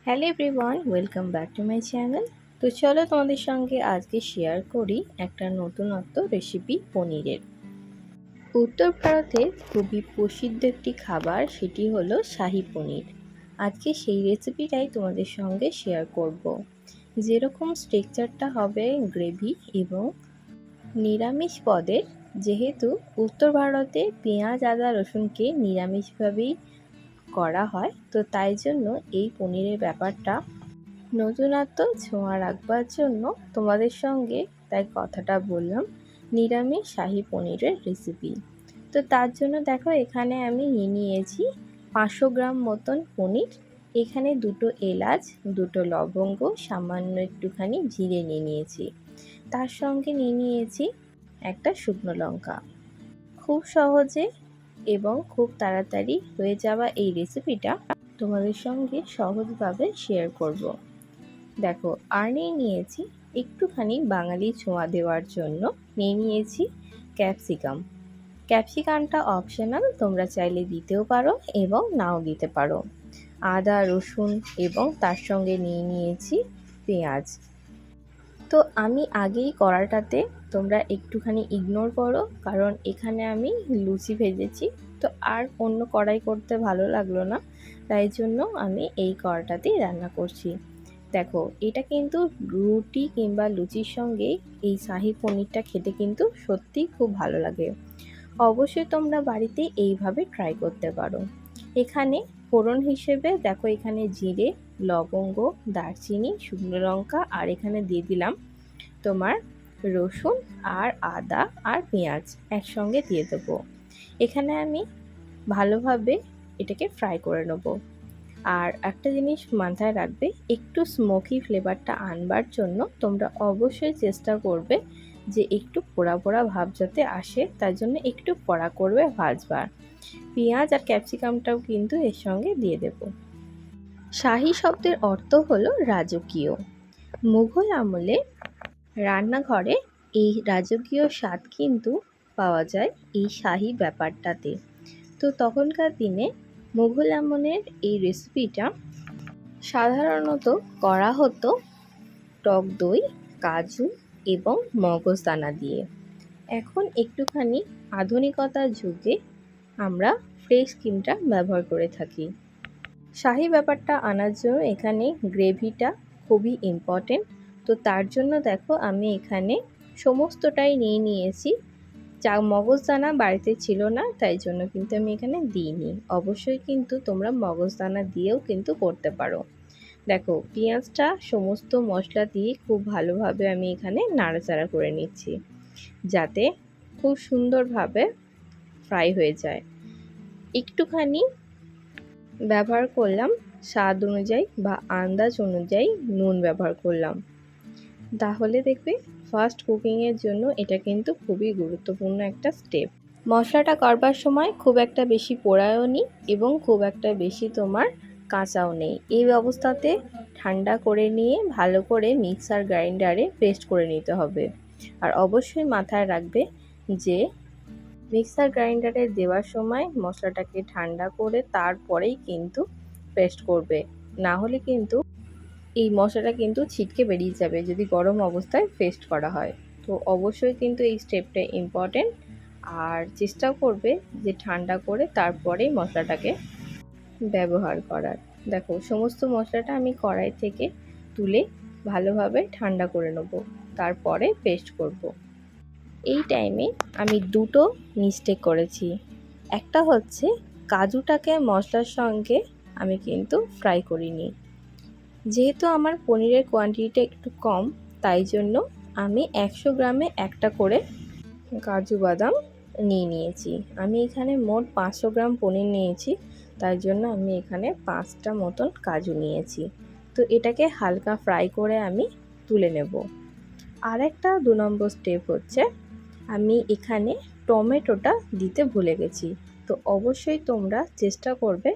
Hello everyone, welcome back to my channel. তো চলো তোমাদের সঙ্গে আজকে শেয়ার করি একটা নতুনত্ব রেসিপি পনিরের। উত্তর ভারতের খুবই প্রসিদ্ধ একটি খাবার, সেটি হলো শাহী পনির। আজকে সেই রেসিপিটাই তোমাদের সঙ্গে শেয়ার করব। যেরকম স্ট্রাকচারটা হবে গ্রেভি এবং নিরামিষ পদের, যেহেতু উত্তর ভারতে পেঁয়াজ আদা রসুনকে নিরামিষভাবেই করা হয়, তো তাই জন্য এই পনিরের ব্যাপারটা নতুনত্ব ছোঁয়া রাখবার জন্য তোমাদের সঙ্গে তাই কথাটা বললাম, নিরামিষ শাহী পনিরের রেসিপি। তো তার জন্য দেখো এখানে আমি নিয়েছি 500 গ্রাম মতন পনির। এখানে 2টো এলাচ, 2টো লবঙ্গ, সামান্য একটুখানি জিরে নিয়েছি। তার সঙ্গে নিয়েছি একটা শুকনো লঙ্কা। খুব সহজে এবং খুব তাড়াতাড়ি হয়ে যাওয়া এই রেসিপিটা তোমাদের সঙ্গে সহজভাবে শেয়ার করব। দেখো, আর নিয়েছি একটুখানি বাঙালি ছোঁয়া দেওয়ার জন্য নিয়েছি ক্যাপসিকাম। ক্যাপসিকামটা অপশনাল, তোমরা চাইলে দিতেও পারো এবং নাও দিতে পারো। আদা রসুন এবং তার সঙ্গে নিয়েছি পেঁয়াজ। তো আমি আগেই কড়াটাতে, তোমরা একটুখানি ইগনোর করো কারণ এখানে আমি লুচি ভেজেছি, তো আর অন্য কড়াই করতে ভালো লাগলো না, তাই জন্য আমি এই কড়াটাতেই রান্না করছি। দেখো, এটা কিন্তু রুটি কিংবা লুচির সঙ্গে এই শাহী পনিরটা খেতে কিন্তু সত্যিই খুব ভালো লাগে। অবশ্যই তোমরা বাড়িতে এইভাবে ট্রাই করতে পারো। এখানে ফোড়ন হিসেবে দেখো, এখানে জিরে, লবঙ্গ, দারচিনি, শুকনো লঙ্কা, আর এখানে দিয়ে দিলাম তোমার রসুন আর আদা আর পেঁয়াজ একসঙ্গে দিয়ে দেবো। এখানে আমি ভালোভাবে এটাকে ফ্রাই করে নেবো। আর একটা জিনিস মাথায় রাখবে, একটু স্মোকি ফ্লেভারটা আনবার জন্য তোমরা অবশ্যই চেষ্টা করবে যে একটু পোড়া পোড়া ভাব যাতে আসে, তার জন্য একটু কড়া করবে ভাজবার। পেঁয়াজ আর ক্যাপসিকামটাও কিন্তু এর সঙ্গে দিয়ে দেব। শাহী শব্দের অর্থ হলো রাজকীয়। মুঘল আমলে রান্নাঘরে এই রাজকীয় স্বাদ কিন্তু পাওয়া যায় এই শাহী ব্যাপারটাতে। তো তখনকার দিনে মুঘল আমলের এই রেসিপিটা সাধারণত করা হতো টক দই, কাজু এবং মগজদানা দিয়ে। এখন একটুখানি আধুনিকতার যুগে আমরা ফ্রেশ ক্রিমটা ব্যবহার করে থাকি। শাহী ব্যাপারটা আনার জন্য এখানে গ্রেভিটা খুবই ইম্পর্টেন্ট। তো তার জন্য দেখো আমি এখানে সমস্তটাই নিয়েছি। মগজদানা বাড়িতে ছিল না, তাই জন্য কিন্তু আমি এখানে দিইনি। অবশ্যই কিন্তু তোমরা মগজদানা দিয়েও কিন্তু করতে পারো। দেখো, পেঁয়াজটা সমস্ত মশলা দিয়ে খুব ভালোভাবে আমি এখানে নাড়াচাড়া করে নিচ্ছি, যাতে খুব সুন্দরভাবে ফ্রাই হয়ে যায়। একটুখানি ব্যবহার করলাম স্বাদ অনুযায়ী বা আন্দাজ অনুযায়ী নুন ব্যবহার করলাম। তাহলে দেখবে ফাস্ট কুকিংয়ের জন্য এটা কিন্তু খুবই গুরুত্বপূর্ণ একটা স্টেপ। মশলাটা করবার সময় খুব একটা বেশি পোড়ায়ও নি এবং খুব একটা বেশি তোমার কাঁচাও নেই। এই অবস্থাতে ঠান্ডা করে নিয়ে ভালো করে মিক্সার গ্রাইন্ডারে পেস্ট করে নিতে হবে। আর অবশ্যই মাথায় রাখবে যে মিক্সার গ্রাইন্ডারে দেওয়ার সময় মশলাটাকে ঠান্ডা করে তারপরেই কিন্তু পেস্ট করবে, না হলে কিন্তু এই মশলাটা কিন্তু ছিটকে বেরিয়ে যাবে যদি গরম অবস্থায় পেস্ট করা হয়। তো অবশ্যই কিন্তু এই স্টেপটা ইম্পর্টেন্ট। আর চেষ্টাও করবে যে ঠান্ডা করে তারপরেই মশলাটাকে ব্যবহার করার। দেখো, সমস্ত মশলাটা আমি কড়াই থেকে তুলে ভালোভাবে ঠান্ডা করে নেব, তারপরে পেস্ট করব। এই টাইমে আমি দুটো মিস্টেক করেছি। একটা হচ্ছে কাজুটাকে মশলার সঙ্গে আমি কিন্তু ফ্রাই করিনি। যেহেতু আমার পনিরের কোয়ান্টিটিটা একটু কম, তাই জন্য আমি 100 গ্রামে একটা করে কাজু বাদাম নিয়েছি। আমি এখানে মোট 500 গ্রাম পনির নিয়েছি, তাই জন্য আমি এখানে 5টা মতন কাজু নিয়েছি। তো এটাকে হালকা ফ্রাই করে আমি তুলে নেব। আর একটা 2 নম্বর স্টেপ হচ্ছে, আমি এখানে টমেটোটা দিতে ভুলে গেছি। তো অবশ্যই তোমরা চেষ্টা করবে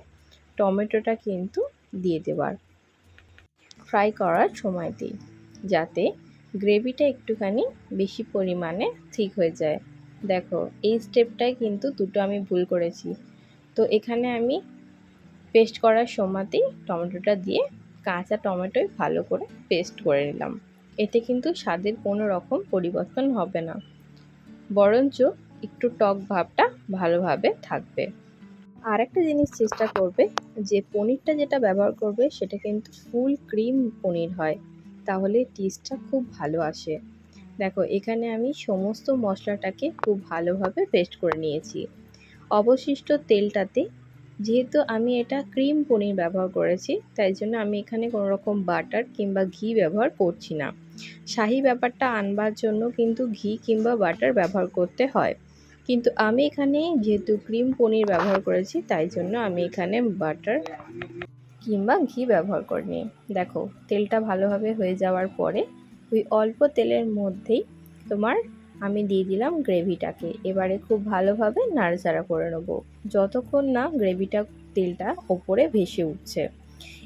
টমেটোটা কিন্তু দিয়ে দেওয়ার ফ্রাই করার সময়তেই, যাতে গ্রেভিটা একটুখানি বেশি পরিমাণে ঠিক হয়ে যায়। দেখো, এই স্টেপটাই কিন্তু দুটো আমি ভুল করেছি। তো এখানে আমি পেস্ট করার সময়তেই টমেটোটা দিয়ে কাঁচা টমেটোই ভালো করে পেস্ট করে নিলাম। এতে কিন্তু স্বাদের কোনো রকম পরিবর্তন হবে না, বরঞ্চ একটু টক ভাবটা ভালোভাবে থাকবে। আর একটা জিনিস চেষ্টা করবে যে পনিরটা যেটা ব্যবহার করবে সেটা কিন্তু ফুল ক্রিম পনির হয়, তাহলে টেস্টটা খুব ভালো আসে। দেখো এখানে আমি সমস্ত মশলাটাকে খুব ভালোভাবে পেস্ট করে নিয়েছি। অবশিষ্ট তেলটাতে, যেহেতু আমি এটা ক্রিম পনির ব্যবহার করেছি, তাই জন্য আমি এখানে কোনো রকম বাটার কিংবা ঘি ব্যবহার করছি না। শাহি ব্যাপারটা আনবার জন্য কিন্তু ঘি কিংবা বাটার ব্যবহার করতে হয়, কিন্তু আমি এখানে যেহেতু ক্রিম পনির ব্যবহার করেছি তাই জন্য আমি এখানে বাটার কিংবা ঘি ব্যবহার করিনি। দেখো তেলটা ভালোভাবে হয়ে যাওয়ার পরে ওই অল্প তেলের মধ্যেই তোমার আমি দিয়ে দিলাম গ্রেভিটাকে। এবারে খুব ভালোভাবে নাড়াচাড়া করে নেব যতক্ষণ না গ্রেভিটা তেলটা ওপরে ভেসে উঠছে।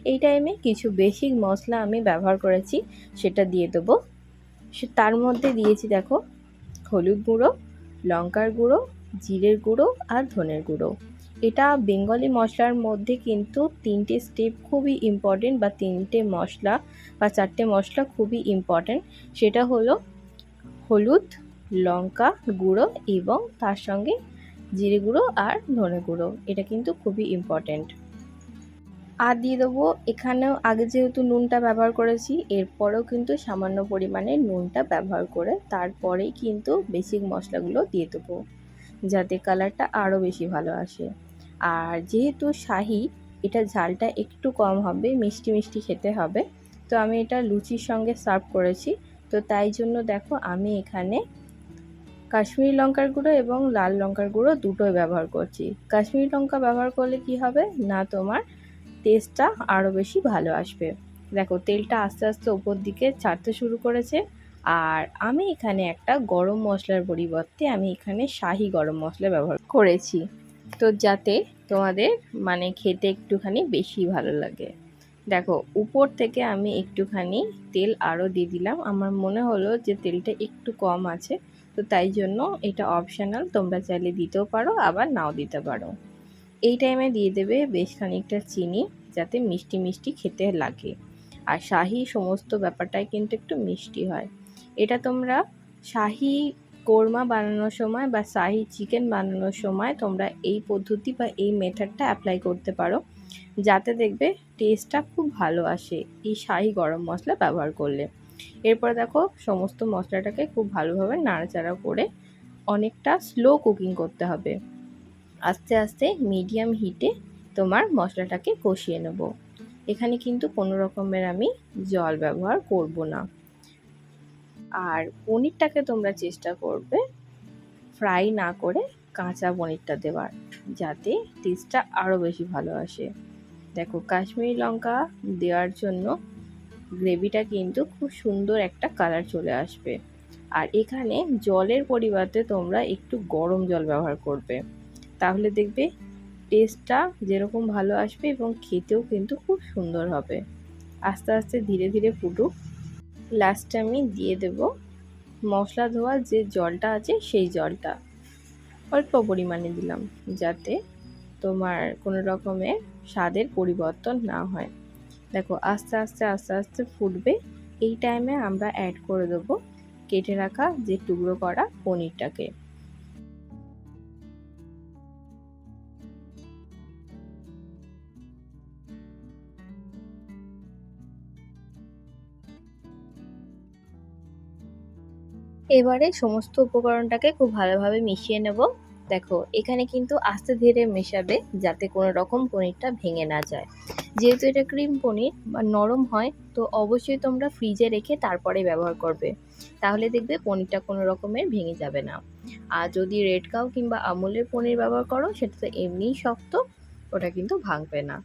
এই টাইমে কিছু বেসিক মশলা আমি ব্যবহার করেছি, সেটা দিয়ে দেবো। তার মধ্যে দিয়েছি দেখো হলুদ গুঁড়ো, লঙ্কার গুঁড়ো, জিরের গুঁড়ো আর ধনের গুঁড়ো। এটা বেঙ্গলি মশলার মধ্যে কিন্তু 3টে স্টেপ খুবই ইম্পর্টেন্ট, বা 3টে মশলা বা 4টে মশলা খুবই ইম্পর্টেন্ট। সেটা হলো হলুদ, লঙ্কা গুঁড়ো এবং তার সঙ্গে জিরে গুঁড়ো আর ধনে গুঁড়ো। এটা কিন্তু খুবই ইম্পর্টেন্ট। আর দিয়ে দেবো এখানেও আগে যেহেতু নুনটা ব্যবহার করেছি, এরপরেও কিন্তু সামান্য পরিমাণে নুনটা ব্যবহার করে তারপরেই কিন্তু বেসিক মশলাগুলো দিয়ে দেবো, যাতে কালারটা আরও বেশি ভালো আসে। আর যেহেতু শাহি, এটা ঝালটা একটু কম হবে, মিষ্টি মিষ্টি খেতে হবে। তো আমি এটা লুচির সঙ্গে সার্ভ করেছি, তো তাই জন্য দেখো আমি এখানে কাশ্মীরি লঙ্কার গুঁড়ো এবং লাল লঙ্কার গুঁড়ো দুটোই ব্যবহার করছি। কাশ্মীরি লঙ্কা ব্যবহার করলে কি হবে না, তোমার টেস্টটা আরও বেশি ভালো আসবে। দেখো তেলটা আস্তে আস্তে ওপর দিকে ছাড়তে শুরু করেছে। আর আমি এখানে একটা গরম মশলার পরিবর্তে আমি এখানে শাহি গরম মশলা ব্যবহার করেছি, তো যাতে তোমাদের মানে খেতে একটুখানি বেশি ভালো লাগে। দেখো উপর থেকে আমি একটুখানি তেল আরও দিয়ে দিলাম, আমার মনে হলো যে তেলটা একটু কম আছে, তো তাই জন্য এটা অপশনাল, তোমরা চাইলে দিতেও পারো আবার নাও দিতে পারো। এই টাইমে দিয়ে দেবে বেশ খানিকটা চিনি, যাতে মিষ্টি মিষ্টি খেতে লাগে। আর শাহি সমস্ত ব্যাপারটাই কিন্তু একটু মিষ্টি হয়। এটা তোমরা শাহি কোরমা বানানোর সময় বা শাহি চিকেন বানানোর সময় তোমরা এই পদ্ধতি বা এই মেথডটা অ্যাপ্লাই করতে পারো, যাতে দেখবে টেস্টটা খুব ভালো আসে এই শাহি গরম মশলা ব্যবহার করলে। এরপর দেখো সমস্ত মশলাটাকে খুব ভালোভাবে নাড়াচাড়া করে অনেকটা স্লো কুকিং করতে হবে। আস্তে আস্তে মিডিয়াম হিটে তোমার মশলাটাকে কষিয়ে নেব। এখানে কিন্তু কোনো রকমের আমি জল ব্যবহার করব না। আর পনিরটাকে তোমরা চেষ্টা করবে ফ্রাই না করে কাঁচা পনিরটা দেওয়ার, যাতে টেস্টটা আরও বেশি ভালো আসে। দেখো কাশ্মীরি লঙ্কা দেওয়ার জন্য গ্রেভিটা কিন্তু খুব সুন্দর একটা কালার চলে আসবে। আর এখানে জলের পরিবর্তে তোমরা একটু গরম জল ব্যবহার করবে, তাহলে দেখবে টেস্টটা যেরকম ভালো আসবে এবং খেতেও কিন্তু খুব সুন্দর হবে। আস্তে আস্তে ধীরে ধীরে ফুটুক। লাস্টে আমি দিয়ে দেব মশলা ধোয়ার যে জলটা আছে সেই জলটা অল্প পরিমাণে দিলাম, যাতে তোমার কোনো রকমের স্বাদের পরিবর্তন না হয়। দেখো আস্তে আস্তে আস্তে আস্তে ফুটবে। এই টাইমে আমরা অ্যাড করে দেবো কেটে রাখা যে টুকরো করা পনিরটাকে। এবারে সমস্ত উপকরণটাকে খুব ভালোভাবে মিশিয়ে নেব। দেখো এখানে কিন্তু আস্তে ধীরে মেশাবে, যাতে কোনো রকম পনিরটা ভেঙে না যায়। যেহেতু এটা ক্রিম পনির বা নরম হয়, তো অবশ্যই তোমরা ফ্রিজে রেখে তারপরে ব্যবহার করবে, তাহলে দেখবে পনিরটা কোনো রকমের ভেঙে যাবে না। আর যদি রেড কাউ কিংবা আমুলের পনির ব্যবহার করো, সেটা তো এমনিই শক্ত, ওটা কিন্তু ভাঙবে না।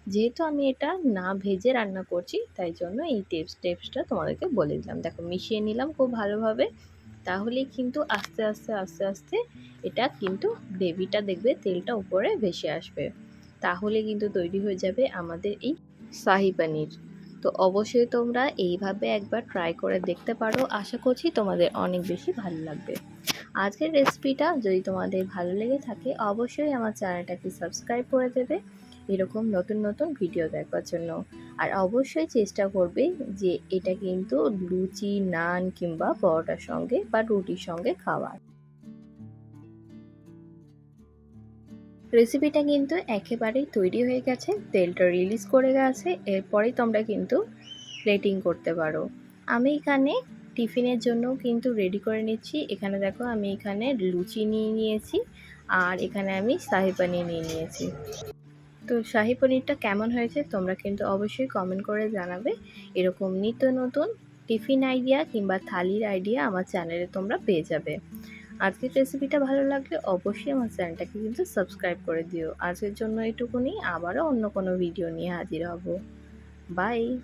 যেহেতু আমি এটা না ভেজে রান্না করছি, তাই জন্য এই টিপসটা তোমাদেরকে বলে দিলাম। দেখো মিশিয়ে নিলাম খুব ভালোভাবে, তাহলে কিন্তু আস্তে আস্তে আস্তে আস্তে এটা কিন্তু গ্রেভিটা দেখবে তেলটা উপরে ভেসে আসবে, তাহলে কিন্তু তৈরি হয়ে যাবে আমাদের এই শাহি পনির। তো অবশ্যই তোমরা এইভাবে একবার ট্রাই করে দেখতে পারো, আশা করছি তোমাদের অনেক বেশি ভালো লাগবে। আজকের রেসিপিটা যদি তোমাদের ভালো লেগে থাকে, অবশ্যই আমার চ্যানেলটাকে সাবস্ক্রাইব করে দেবে এরকম নতুন নতুন ভিডিও দেখার জন্য। আর অবশ্যই চেষ্টা করবে যে এটা কিন্তু লুচি, নান কিংবা পরোটার সঙ্গে বা রুটির সঙ্গে খাওয়ার। রেসিপিটা কিন্তু একেবারেই তৈরি হয়ে গেছে, তেলটা রিলিজ করে গেছে। এরপরেই তোমরা কিন্তু প্লেটিং করতে পারো। আমি এখানে টিফিনের জন্য কিন্তু রেডি করে নিচ্ছি। এখানে দেখো আমি এখানে লুচি নিয়ে নিয়েছি আর এখানে আমি শাহি পনির নিয়ে নিয়েছি। তো শাহি পনিরটা কেমন হয়েছে তোমরা কিন্তু অবশ্যই কমেন্ট করে জানাবে। এরকম নিত্য নতুন টিফিন আইডিয়া কিংবা থালির আইডিয়া আমার চ্যানেলে তোমরা পেয়ে যাবে। আজকের রেসিপিটা ভালো লাগলে অবশ্যই আমার চ্যানেলটাকে কিন্তু সাবস্ক্রাইব করে দিও। আজকের জন্য এটুকুনি, আবারও অন্য কোনো ভিডিও নিয়ে হাজির হব। বাই।